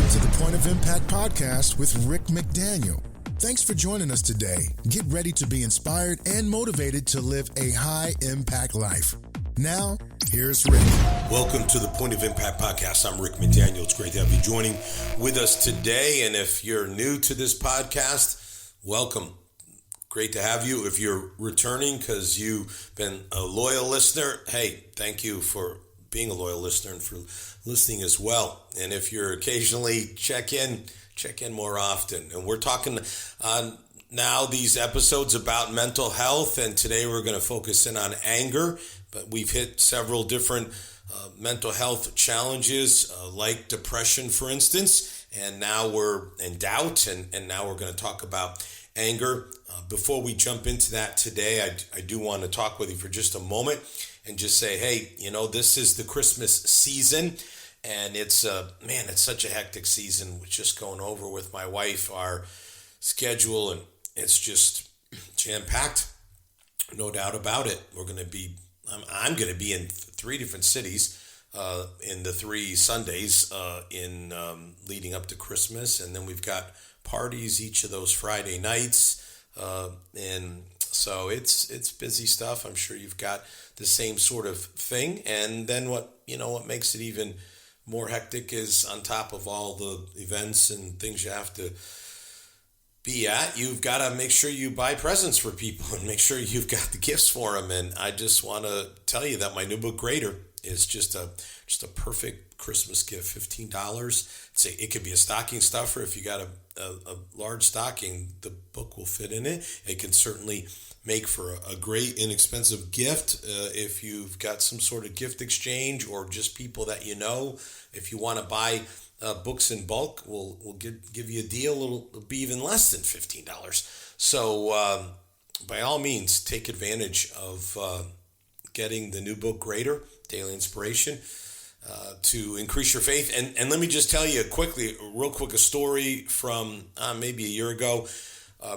to the Point of Impact podcast with Rick McDaniel. Thanks for joining us today. Get ready to be inspired and motivated to live a high-impact life. Now, here's Rick. Welcome to the Point of Impact podcast. I'm Rick McDaniel. It's great to have you joining with us today. And if you're new to this podcast, welcome. Great to have you. If you're returning because you've been a loyal listener, hey, thank you for being a loyal listener and for listening as well. And if you're occasionally check in more often. And we're talking on now these episodes about mental health, and today we're going to focus in on anger, but we've hit several different mental health challenges like depression, for instance, and now we're in doubt, and now we're going to talk about anger. Before we jump into that today, I do want to talk with you for just a moment and just say, hey, this is the Christmas season. And it's such a hectic season. We're just going over with my wife our schedule, and it's just jam-packed, no doubt about it. I'm going to be in 3 different cities in the 3 Sundays in leading up to Christmas, and then we've got parties each of those Friday nights, and so it's busy stuff. I'm sure you've got the same sort of thing, and then what makes it even more hectic is on top of all the events and things you have to be at, you've got to make sure you buy presents for people and make sure you've got the gifts for them. And I just want to tell you that my new book, Greater, is just a perfect Christmas gift. $15. It could be a stocking stuffer. If you got a large stocking, the book will fit in it. It can certainly make for a great inexpensive gift if you've got some sort of gift exchange or just people that you know. If you want to buy books in bulk, we'll give you a deal. It'll be even less than $15. So by all means, take advantage of getting the new book, Greater, Daily Inspiration, to increase your faith. And let me just tell you real quick, a story from maybe a year ago,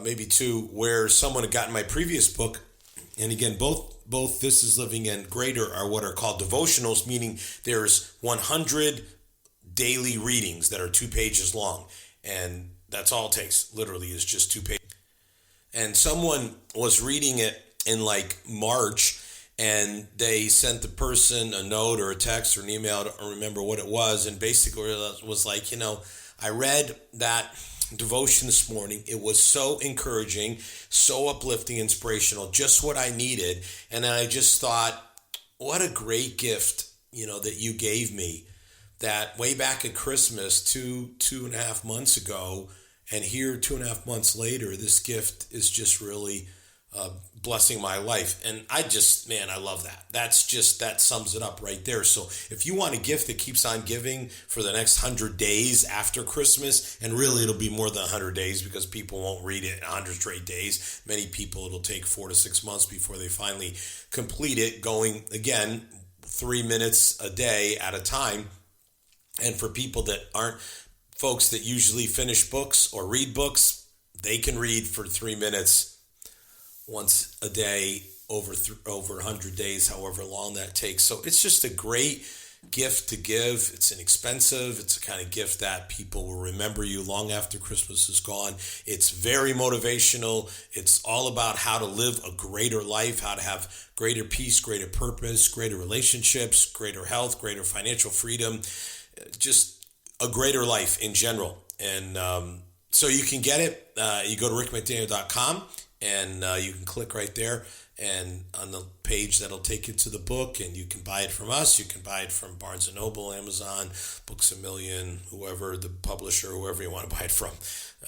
maybe 2, where someone had gotten my previous book. And again, both This Is Living and Greater are what are called devotionals, meaning there's 100 daily readings that are 2 pages long. And that's all it takes, literally, is just 2 pages. And someone was reading it in like March, and they sent the person a note or a text or an email, I don't remember what it was, and basically it was like, I read that devotion this morning. It was so encouraging, so uplifting, inspirational, just what I needed. And I just thought, what a great gift, that you gave me, that way back at Christmas, 2.5 months ago, and here 2.5 months later, this gift is just really blessing my life. And I love that. That sums it up right there. So if you want a gift that keeps on giving for the next 100 days after Christmas, and really it'll be more than 100 days because people won't read it 100 straight days. Many people, it'll take 4 to 6 months before they finally complete it, going again 3 minutes a day at a time. And for people that aren't folks that usually finish books or read books, they can read for 3 minutes once a day over 100 days, however long that takes. So it's just a great gift to give. It's inexpensive. It's a kind of gift that people will remember you long after Christmas is gone. It's very motivational. It's all about how to live a greater life, how to have greater peace, greater purpose, greater relationships, greater health, greater financial freedom, just a greater life in general. And so you can get it. You go to rickmcdaniel.com. And you can click right there, and on the page that'll take you to the book, and you can buy it from us. You can buy it from Barnes & Noble, Amazon, Books A Million, whoever, the publisher, whoever you want to buy it from.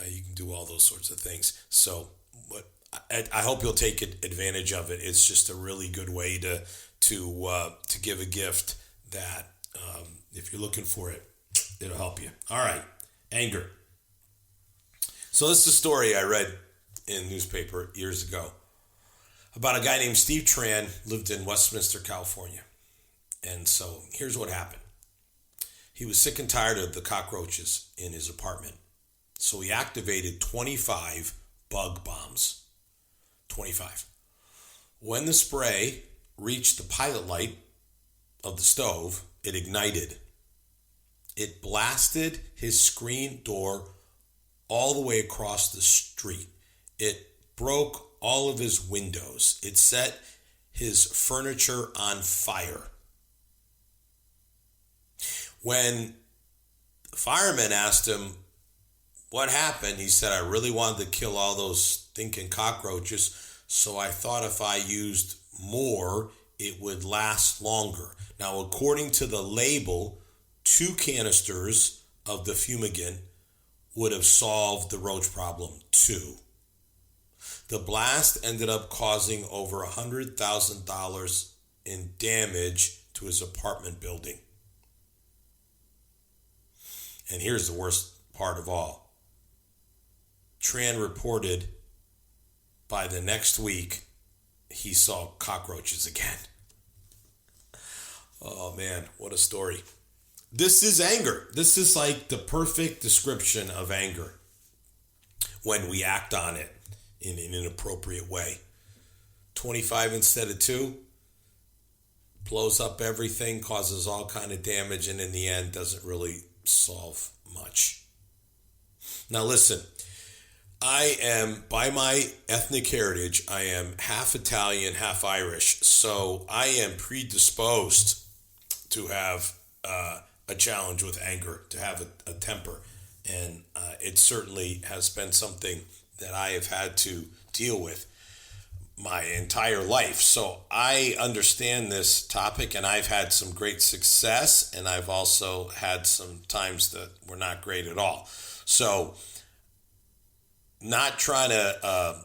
You can do all those sorts of things. So I hope you'll take advantage of it. It's just a really good way to give a gift that if you're looking for it, it'll help you. All right, anger. So this is a story I read in a newspaper years ago about a guy named Steve Tran, lived in Westminster, California. And so here's what happened. He was sick and tired of the cockroaches in his apartment. So he activated 25 bug bombs. 25. When the spray reached the pilot light of the stove, it ignited. It blasted his screen door all the way across the street. It broke all of his windows. It set his furniture on fire. When the firemen asked him what happened, he said, "I really wanted to kill all those stinking cockroaches, so I thought if I used more, it would last longer." Now, according to the label, 2 canisters of the fumigant would have solved the roach problem too. The blast ended up causing over $100,000 in damage to his apartment building. And here's the worst part of all. Tran reported by the next week he saw cockroaches again. Oh man, what a story. This is anger. This is like the perfect description of anger when we act on it in an inappropriate way. 25 instead of 2 blows up everything, causes all kind of damage, and in the end doesn't really solve much. Now listen, I am, by my ethnic heritage, I am half Italian, half Irish, so I am predisposed to have a challenge with anger, to have a temper, and it certainly has been something that I have had to deal with my entire life. So I understand this topic, and I've had some great success, and I've also had some times that were not great at all. So not trying to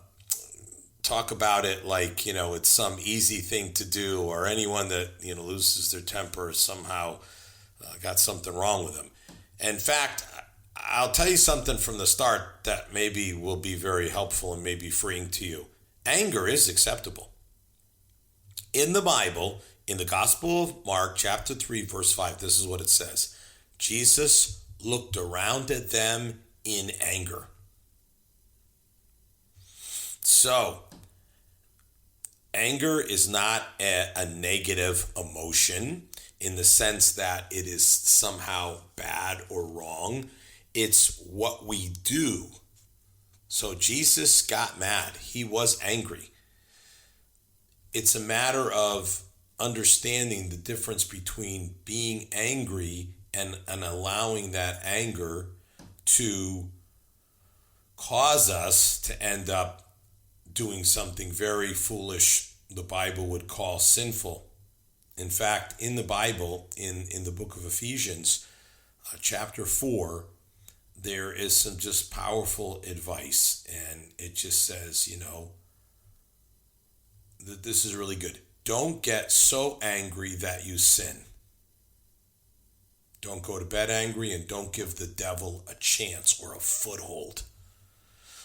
talk about it like, it's some easy thing to do, or anyone that, loses their temper somehow got something wrong with them. In fact, I'll tell you something from the start that maybe will be very helpful and maybe freeing to you. Anger is acceptable. In the Bible, in the Gospel of Mark, chapter 3, verse 5, this is what it says. Jesus looked around at them in anger. So, anger is not a negative emotion in the sense that it is somehow bad or wrong. It's what we do. So Jesus got mad. He was angry. It's a matter of understanding the difference between being angry and allowing that anger to cause us to end up doing something very foolish, the Bible would call sinful. In fact, in the Bible, in the book of Ephesians, chapter 4, there is some just powerful advice, and it just says, that this is really good. Don't get so angry that you sin. Don't go to bed angry, and don't give the devil a chance or a foothold.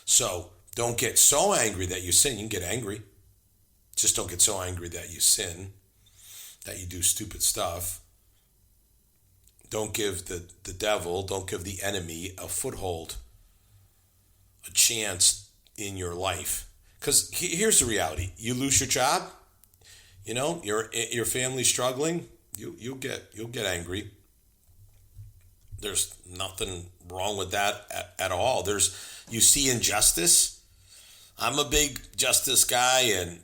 So don't get so angry that you sin. You can get angry. Just don't get so angry that you sin, that you do stupid stuff. Don't give the devil, don't give the enemy a foothold, a chance in your life. Because here's the reality. You lose your job, your family's struggling, you'll get angry. There's nothing wrong with that at all. You see injustice. I'm a big justice guy, and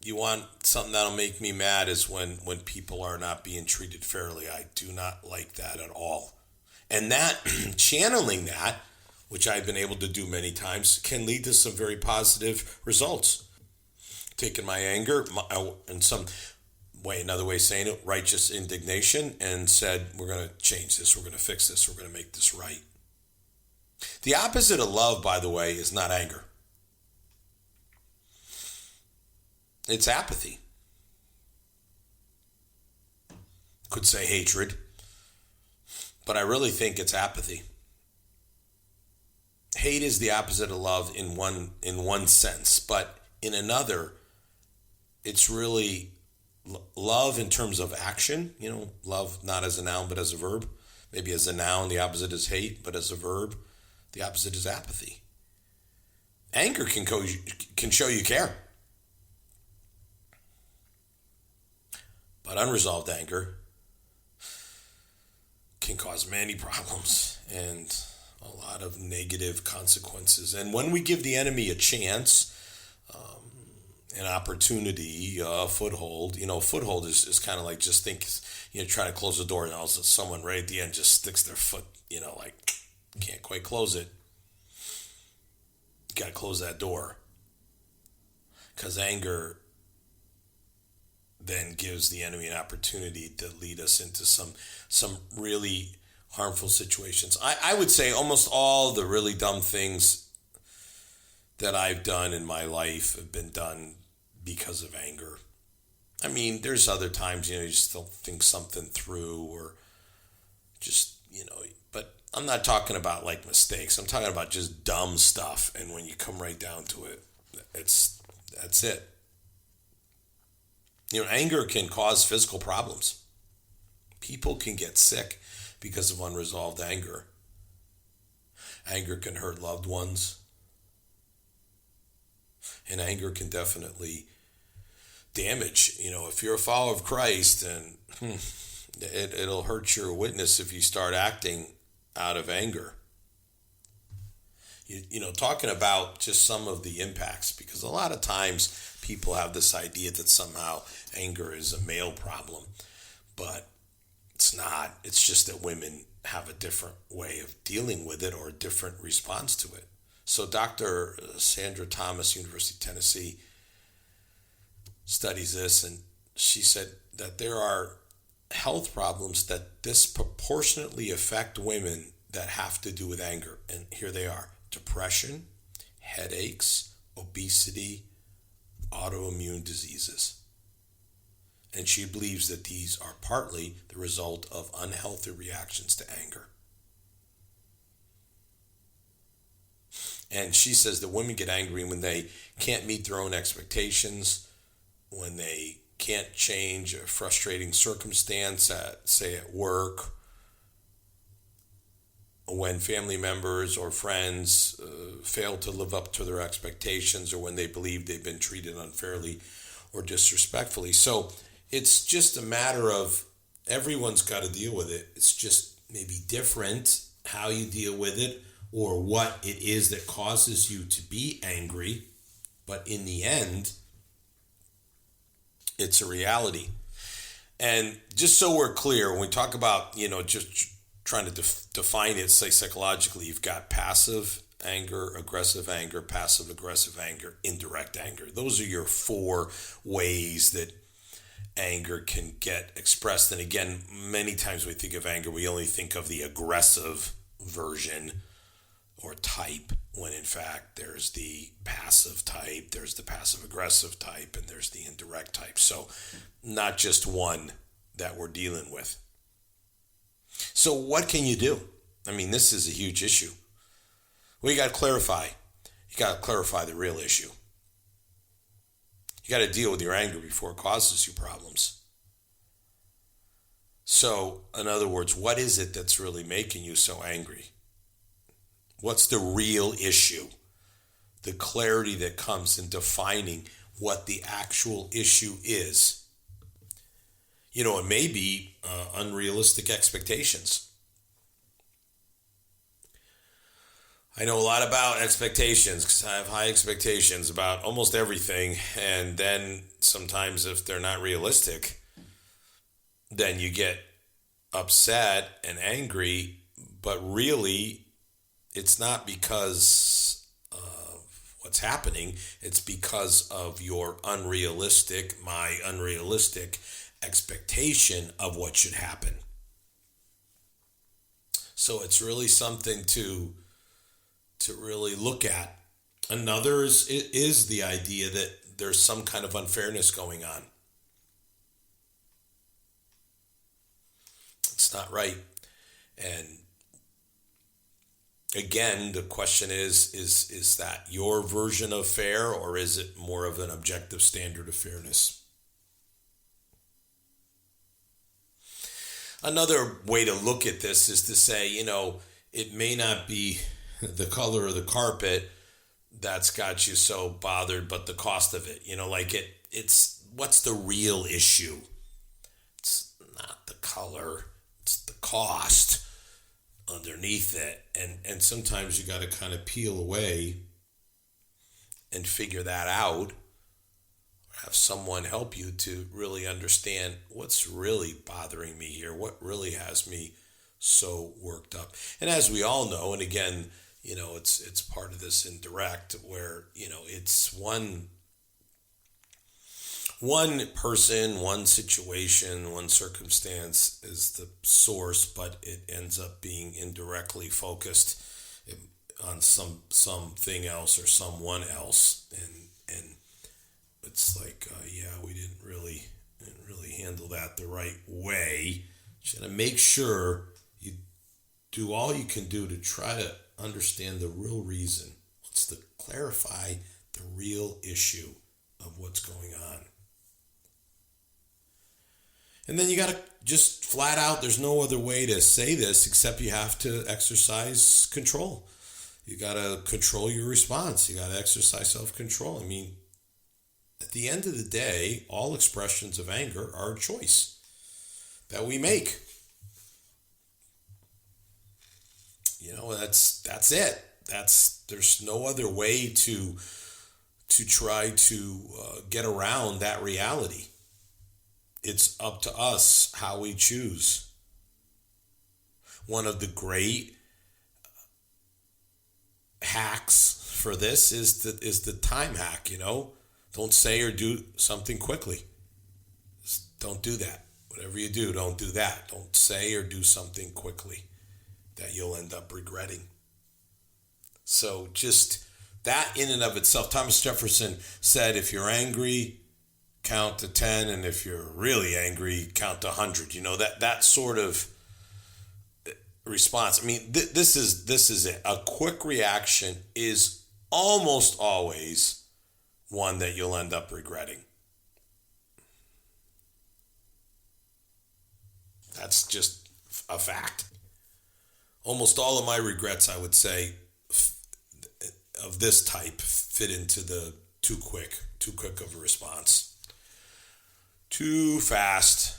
you want something that'll make me mad is when people are not being treated fairly. I do not like that at all. And that, channeling that, which I've been able to do many times, can lead to some very positive results. Taking my anger, in some way, another way of saying it, righteous indignation, and said, we're going to change this, we're going to fix this, we're going to make this right. The opposite of love, by the way, is not anger. It's apathy. Could say hatred, but I really think it's apathy. Hate is the opposite of love in one sense, but in another, it's really love in terms of action. Love not as a noun but as a verb. Maybe as a noun, the opposite is hate, but as a verb, the opposite is apathy. Anger can show you care. But unresolved anger can cause many problems and a lot of negative consequences. And when we give the enemy a chance, an opportunity, a foothold, foothold is kind of like, just think, trying to close the door and all of a sudden someone right at the end just sticks their foot, like can't quite close it. You got to close that door, because anger then gives the enemy an opportunity to lead us into some really harmful situations. I would say almost all the really dumb things that I've done in my life have been done because of anger. I mean, there's other times, you just don't think something through, or just, but I'm not talking about like mistakes. I'm talking about just dumb stuff. And when you come right down to it, that's it. Anger can cause physical problems. People can get sick because of unresolved anger. Anger can hurt loved ones. And anger can definitely damage. If you're a follower of Christ, and it'll hurt your witness if you start acting out of anger. Talking about just some of the impacts, because a lot of times people have this idea that somehow anger is a male problem, but it's not. It's just that women have a different way of dealing with it, or a different response to it. So Dr. Sandra Thomas, University of Tennessee, studies this, and she said that there are health problems that disproportionately affect women that have to do with anger. And here they are: depression, headaches, obesity, autoimmune diseases. And she believes that these are partly the result of unhealthy reactions to anger. And she says that women get angry when they can't meet their own expectations, when they can't change a frustrating circumstance, say at work, when family members or friends fail to live up to their expectations, or when they believe they've been treated unfairly or disrespectfully. So it's just a matter of, everyone's got to deal with it. It's just maybe different how you deal with it, or what it is that causes you to be angry. But in the end, it's a reality. And just so we're clear, when we talk about, just trying to define it, say psychologically, you've got passive anger, aggressive anger, passive aggressive anger, indirect anger. Those are your 4 ways that anger can get expressed. And again, many times when we think of anger, we only think of the aggressive version or type, when in fact there's the passive type, there's the passive aggressive type, and there's the indirect type. So not just one that we're dealing with. So what can you do? I mean, this is a huge issue. Well, you got to clarify. You got to clarify the real issue. You got to deal with your anger before it causes you problems. So, in other words, what is it that's really making you so angry? What's the real issue? The clarity that comes in defining what the actual issue is. It may be unrealistic expectations. I know a lot about expectations, because I have high expectations about almost everything. And then sometimes if they're not realistic, then you get upset and angry. But really, it's not because of what's happening. It's because of your my unrealistic expectation of what should happen. So it's really something to really look at. Another is the idea that there's some kind of unfairness going on. It's not right. And again, the question is that your version of fair, or is it more of an objective standard of fairness? Another way to look at this is to say, it may not be the color of the carpet that's got you so bothered, but the cost of it. It's what's the real issue? It's not the color. It's the cost underneath it. And sometimes you got to kind of peel away and figure that out. Have someone help you to really understand what's really bothering me here, what really has me so worked up. And as we all know, and again, it's part of this indirect where, it's one person, one situation, one circumstance is the source, but it ends up being indirectly focused on something else or someone else. And it's like, we didn't really handle that the right way. You got to make sure you do all you can do to try to understand the real reason. Let's clarify the real issue of what's going on. And then you got to just flat out, there's no other way to say this except you have to exercise control. You got to control your response. You got to exercise self-control. I mean, at the end of the day, all expressions of anger are a choice that we make. That's it. There's no other way to try to get around that reality. It's up to us how we choose. One of the great hacks for this is the time hack. Don't say or do something quickly. Just don't do that. Whatever you do, don't do that. Don't say or do something quickly that you'll end up regretting. So just that in and of itself, Thomas Jefferson said, if you're angry, count to 10, and if you're really angry, count to 100. That sort of response. I mean, this is it. A quick reaction is almost always one that you'll end up regretting. That's just a fact. Almost all of my regrets, I would say, of this type fit into the too quick of a response. Too fast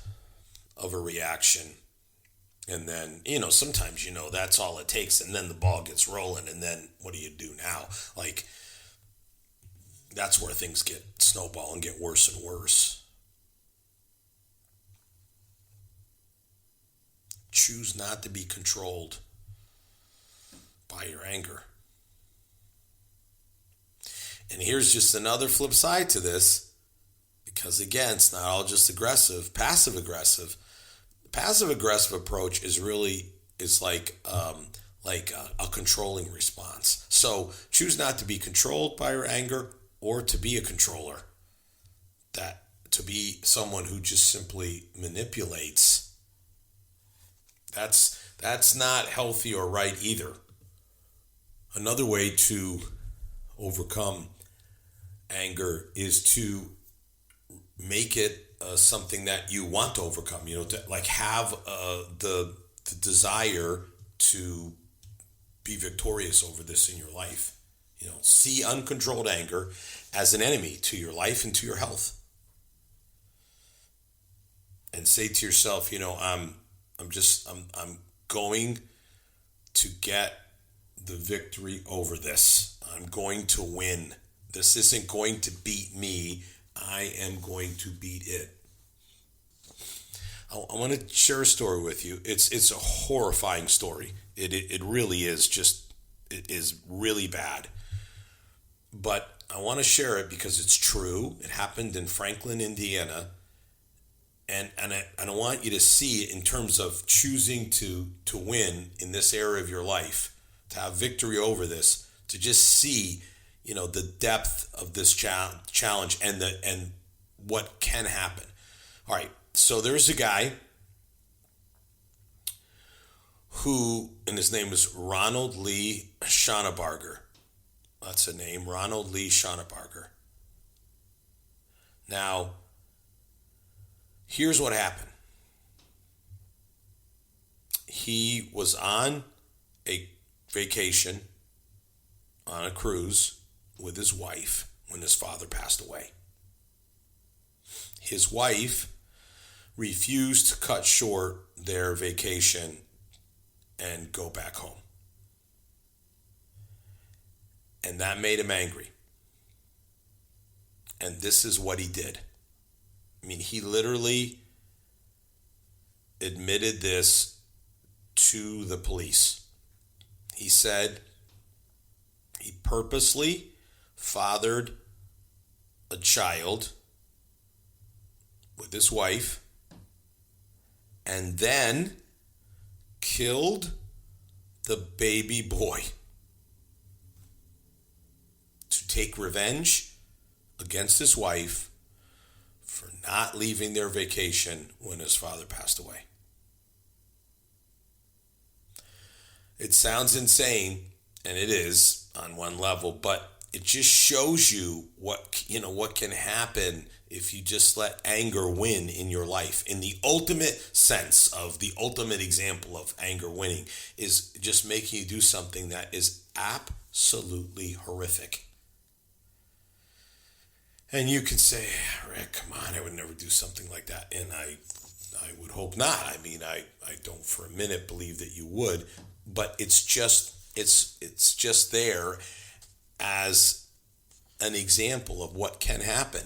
of a reaction. And then, sometimes, that's all it takes. And then the ball gets rolling. And then what do you do now? Like, that's where things get snowball and get worse and worse. Choose not to be controlled by your anger. And here's just another flip side to this, because again, it's not all just aggressive, passive aggressive. The passive aggressive approach is like a controlling response. So choose not to be controlled by your anger or to be a controller. That to be someone who just simply manipulates. That's not healthy or right either. Another way to overcome anger is to make it something that you want to overcome, to like have the desire to be victorious over this in your life. See uncontrolled anger as an enemy to your life and to your health. And say to yourself, I'm going to get the victory over this. I'm going to win. This isn't going to beat me. I am going to beat it. I want to share a story with you. It's a horrifying story. It really is. It is really bad. But I want to share it because it's true. It happened in Franklin, Indiana. And I want you to see it in terms of choosing to win in this area of your life, to have victory over this, to just see, the depth of this challenge and what can happen. All right, so there's a guy who, and his name is Ronald Lee Schaunebarger. That's a name, Ronald Lee Schaunebarger. Now, here's what happened. He was on a vacation on a cruise with his wife when his father passed away. His wife refused to cut short their vacation and go back home. And that made him angry. And this is what he did. I mean, he literally admitted this to the police. He said he purposely fathered a child with his wife and then killed the baby boy to take revenge against his wife for not leaving their vacation when his father passed away. It sounds insane, and it is on one level, but it just shows you what can happen if you just let anger win in your life. In the ultimate sense of the ultimate example of anger winning is just making you do something that is absolutely horrific. And you could say, Rick, come on, I would never do something like that. And I would hope not. I mean, I don't for a minute believe that you would, but it's just there as an example of what can happen.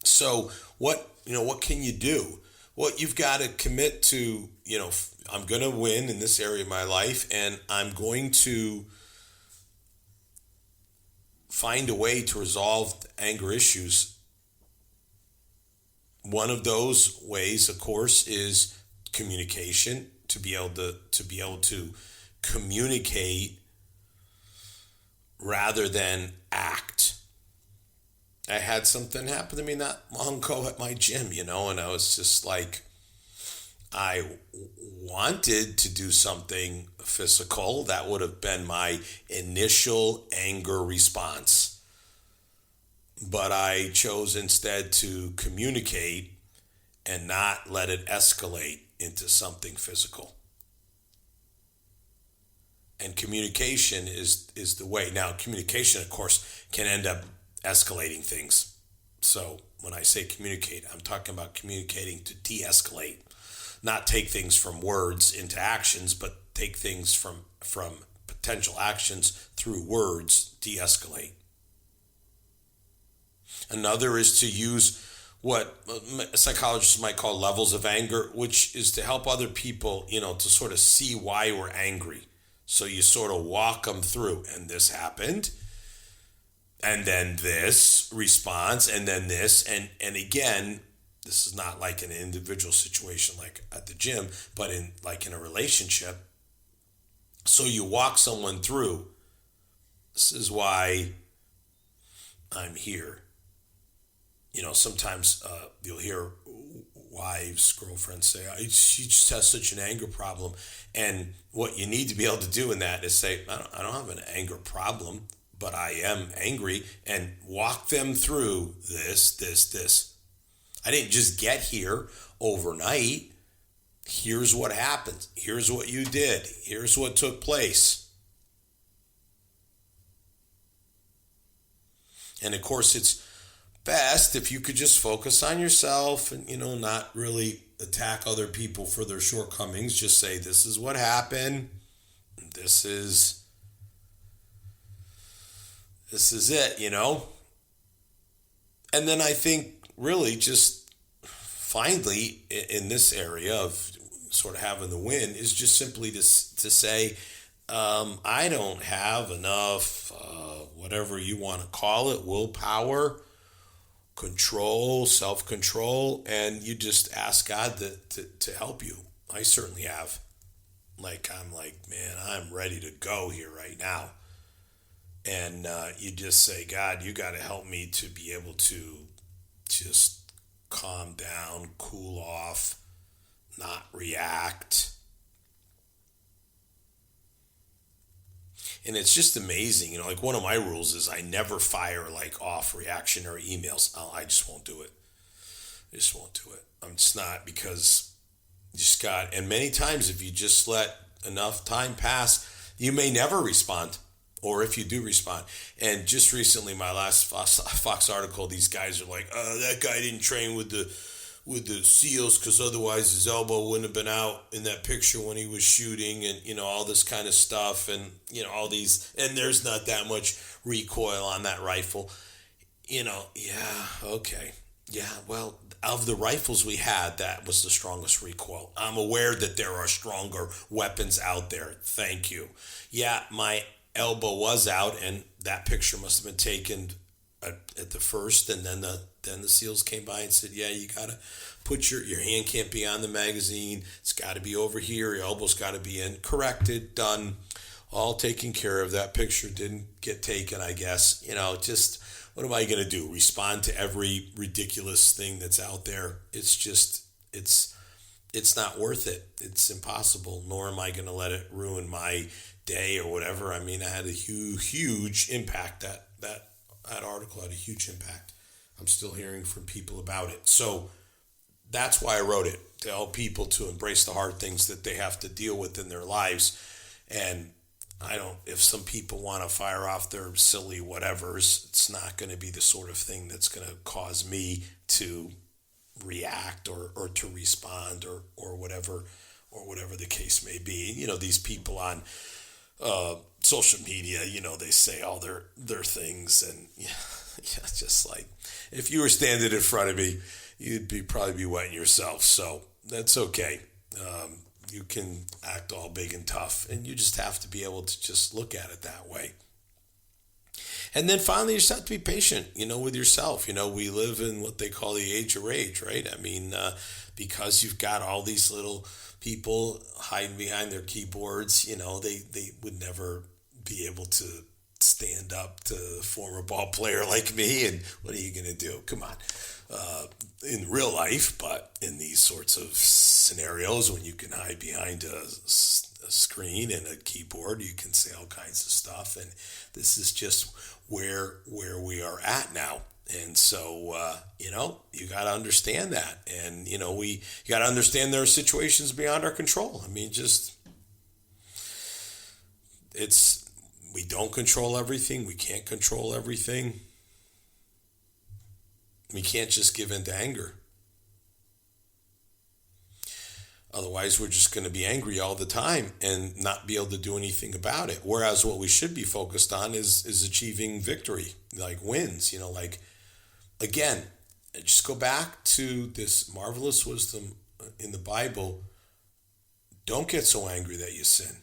So what can you do? Well, you've got to commit to, I'm going to win in this area of my life, and I'm going to find a way to resolve anger issues. One of those ways, of course, is communication. To be able to communicate rather than act. I had something happen to me not long ago at my gym, and I was just like, I wanted to do something physical. That would have been my initial anger response. But I chose instead to communicate and not let it escalate into something physical. And communication is the way. Now, communication, of course, can end up escalating things. So when I say communicate, I'm talking about communicating to de-escalate. Not take things from words into actions, but take things from potential actions through words, de-escalate. Another is to use what psychologists might call levels of anger, which is to help other people, to sort of see why we're angry. So you sort of walk them through, and this happened, and then this response, and then this, and again, this is not like an individual situation like at the gym, but in a relationship. So you walk someone through, this is why I'm here. Sometimes you'll hear wives, girlfriends say, she just has such an anger problem. And what you need to be able to do in that is say, I don't have an anger problem, but I am angry, and walk them through this. I didn't just get here overnight. Here's what happened. Here's what you did. Here's what took place. And of course, it's best if you could just focus on yourself and, not really attack other people for their shortcomings. Just say, this is what happened. This is it, And then I think really just finally in this area of sort of having the win is just simply to say, I don't have enough, whatever you want to call it, willpower, control, self-control, and you just ask God to help you. I certainly have. I'm like, man, I'm ready to go here right now. And you just say, God, you got to help me to be able to just calm down, cool off, not react. And it's just amazing, one of my rules is I never fire off reactionary emails. I just won't do it. I'm just not, because you just got, and many times if you just let enough time pass, you may never respond. Or if you do respond. And just recently, my last Fox article, these guys are like, that guy didn't train with the with the SEALs, because otherwise his elbow wouldn't have been out in that picture when he was shooting, and all this kind of stuff, and all these, and there's not that much recoil on that rifle. Okay. Yeah, well, of the rifles we had, that was the strongest recoil. I'm aware that there are stronger weapons out there. Thank you. Yeah, my elbow was out, and that picture must have been taken at the first, and then the SEALs came by and said, yeah, you got to put your hand can't be on the magazine. It's got to be over here. Your elbow's got to be in. Corrected, done, all taken care of. That picture didn't get taken, I guess. Just... what am I going to do? Respond to every ridiculous thing that's out there? It's not worth it. It's impossible, nor am I going to let it ruin my day or whatever. I mean, I had a huge impact. That article had a huge impact. I'm still hearing from people about it. So that's why I wrote it, to help people to embrace the hard things that they have to deal with in their lives. And if some people want to fire off their silly whatevers, it's not going to be the sort of thing that's going to cause me to react or to respond or whatever the case may be. These people on social media, they say all their things, and it's just like, if you were standing in front of me, you'd probably be wetting yourself. So that's okay. You can act all big and tough, and you just have to be able to just look at it that way. And then finally, you just have to be patient, with yourself. We live in what they call the age of rage, right? I mean, because you've got all these little people hiding behind their keyboards, they would never be able to stand up to a former ball player like me. And what are you going to do? Come on. In real life, but in these sorts of scenarios, when you can hide behind a screen and a keyboard, you can say all kinds of stuff. And this is just where we are at now. And so, you got to understand that. And, you got to understand there are situations beyond our control. I mean, we don't control everything. We can't control everything. We can't just give in to anger. Otherwise, we're just going to be angry all the time and not be able to do anything about it. Whereas what we should be focused on is achieving victory, like wins. Again, just go back to this marvelous wisdom in the Bible. Don't get so angry that you sin.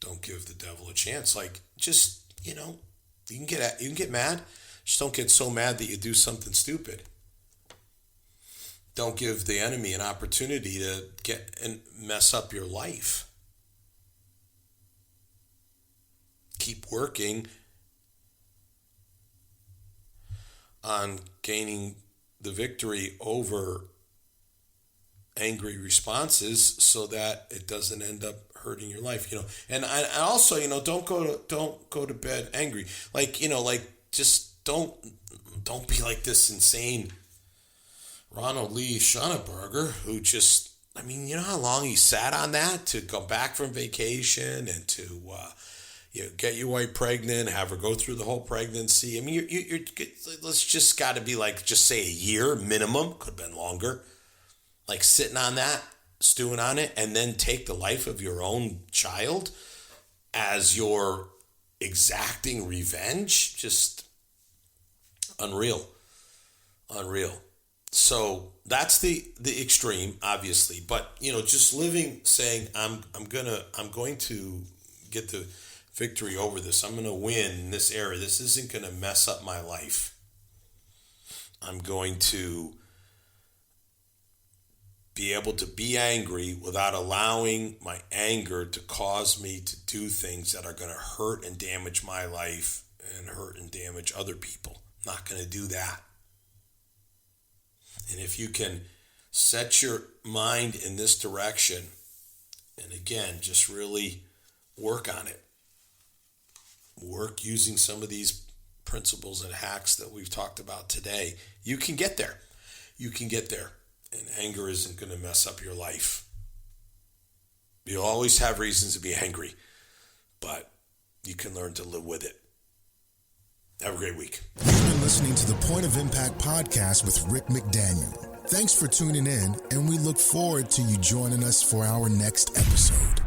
Don't give the devil a chance. You can get mad. Just don't get so mad that you do something stupid. Don't give the enemy an opportunity to get and mess up your life. Keep working on gaining the victory over angry responses so that it doesn't end up hurting your life. And I also, don't go to bed angry. Just don't be like this insane Ronald Lee Schonenberger, who just, you know how long he sat on that to go back from vacation and to get your wife pregnant, have her go through the whole pregnancy. You're let's just got to be just say a year minimum, could have been longer, sitting on that, stewing on it, and then take the life of your own child as your exacting revenge. Just unreal. So that's the extreme, obviously, but just living, saying I'm going to get the victory over this. I'm going to win in this area. This isn't going to mess up my life. I'm going to be able to be angry without allowing my anger to cause me to do things that are going to hurt and damage my life and hurt and damage other people. I'm not going to do that. And if you can set your mind in this direction, and again, just really work on it. Work using some of these principles and hacks that we've talked about today. You can get there. And anger isn't going to mess up your life. You'll always have reasons to be angry, but you can learn to live with it. Have a great week. You've been listening to the Point of Impact podcast with Rick McDaniel. Thanks for tuning in, and we look forward to you joining us for our next episode.